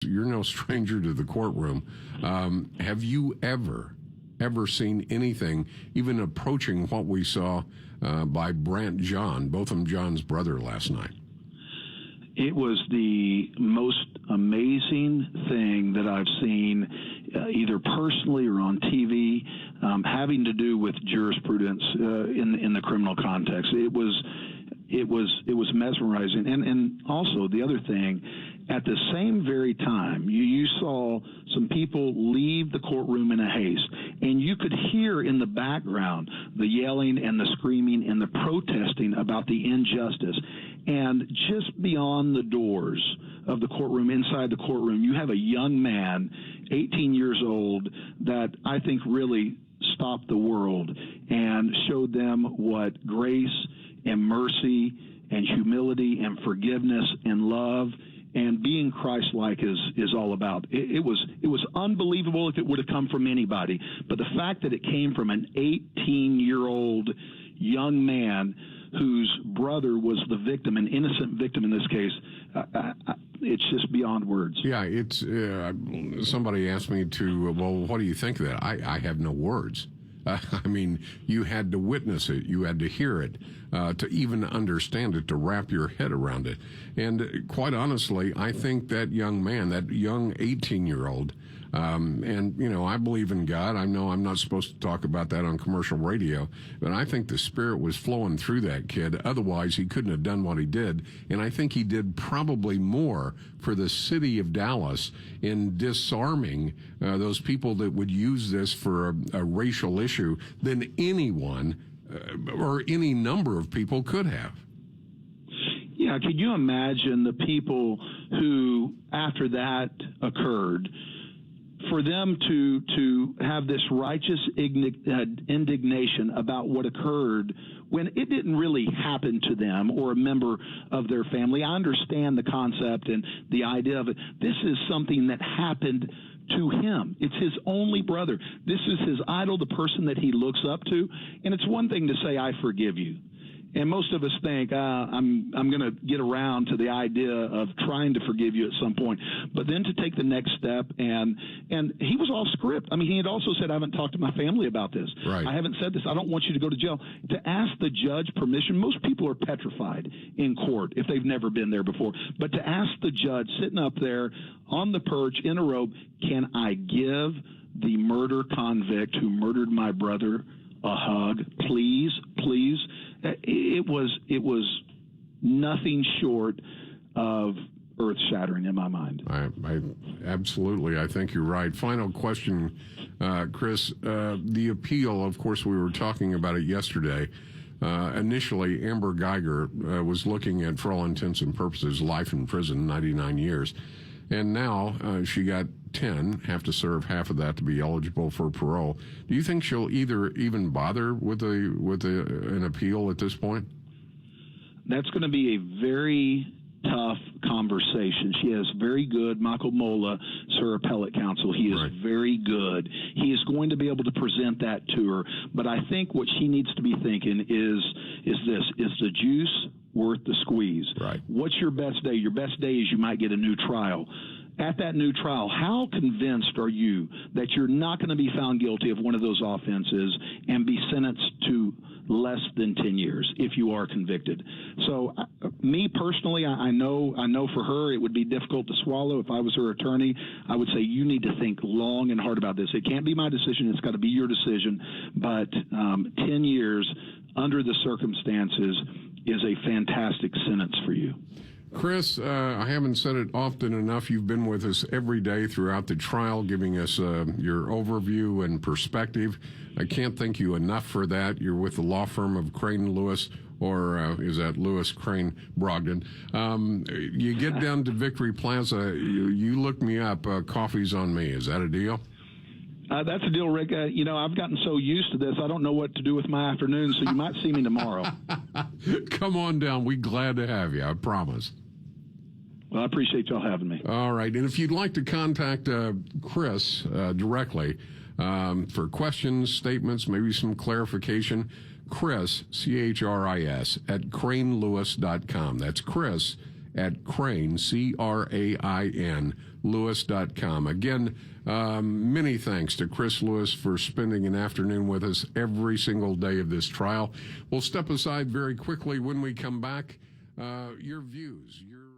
you're no stranger to the courtroom. Have you ever seen anything even approaching what we saw by Brant John, Botham John's brother, last night? It was the most amazing thing that I've seen, either personally or on TV, having to do with jurisprudence in the criminal context. It was mesmerizing, and also the other thing, at the same very time, you saw some people leave the courtroom in a haste, and you could hear in the background the yelling and the screaming and the protesting about the injustice. And just beyond the doors of the courtroom, inside the courtroom, you have a young man, 18 years old, that I think really stopped the world and showed them what grace and mercy and humility and forgiveness and love and being Christ-like is all about. It was unbelievable if it would have come from anybody. But the fact that it came from an 18-year-old young man whose brother was the victim, an innocent victim in this case, it's just beyond words. Yeah, it's somebody asked me well, what do you think of that? I have no words. I mean, you had to witness it, you had to hear it, to even understand it, to wrap your head around it. And quite honestly, I think that young man, that young 18-year-old, and, you know, I believe in God. I know I'm not supposed to talk about that on commercial radio, but I think the Spirit was flowing through that kid. Otherwise, he couldn't have done what he did. And I think he did probably more for the city of Dallas in disarming those people that would use this for a racial issue than anyone or any number of people could have. Yeah, could you imagine the people who, after that occurred, for them to have this righteous indignation about what occurred when it didn't really happen to them or a member of their family? I understand the concept and the idea of it. This is something that happened to him. It's his only brother. This is his idol, the person that he looks up to. And it's one thing to say, I forgive you. And most of us think, I'm going to get around to the idea of trying to forgive you at some point. But then to take the next step, and he was off script. I mean, he had also said, I haven't talked to my family about this. Right. I haven't said this. I don't want you to go to jail. To ask the judge permission, most people are petrified in court if they've never been there before. But to ask the judge sitting up there on the perch in a robe, can I give the murder convict who murdered my brother a hug? Please, please. It was nothing short of earth-shattering in my mind. I absolutely, I think you're right. Final question, Chris. The appeal, of course, we were talking about it yesterday. Initially, Amber Guyger was looking at, for all intents and purposes, life in prison, 99 years. And now she got 10, have to serve half of that to be eligible for parole. Do you think she'll even bother with an appeal at this point? That's going to be a very tough conversation. She has very good, Michael Mola, her appellate counsel. He is very good. He is going to be able to present that to her. But I think what she needs to be thinking is this: is the juice worth the squeeze? Right. What's your best day? Your best day is you might get a new trial. At that new trial, how convinced are you that you're not going to be found guilty of one of those offenses and be sentenced to less than 10 years if you are convicted? So me personally, I know for her it would be difficult to swallow. If I was her attorney, I would say you need to think long and hard about this. It can't be my decision. It's got to be your decision. But 10 years under the circumstances is a fantastic sentence for you. Chris, I haven't said it often enough. You've been with us every day throughout the trial, giving us your overview and perspective. I can't thank you enough for that. You're with the law firm of Crane Lewis, or is that Lewis Crane Brogdon? You get down to Victory Plaza. You look me up. Coffee's on me. Is that a deal? That's a deal, Rick. I've gotten so used to this, I don't know what to do with my afternoon, so you might see me tomorrow. Come on down. We're glad to have you, I promise. Well, I appreciate y'all having me. All right. And if you'd like to contact Chris directly for questions, statements, maybe some clarification, Chris, C-H-R-I-S, at cranelewis.com. That's Chris at Crane, Crain, Lewis.com. Again, many thanks to Chris Lewis for spending an afternoon with us every single day of this trial. We'll step aside very quickly when we come back. Your views, your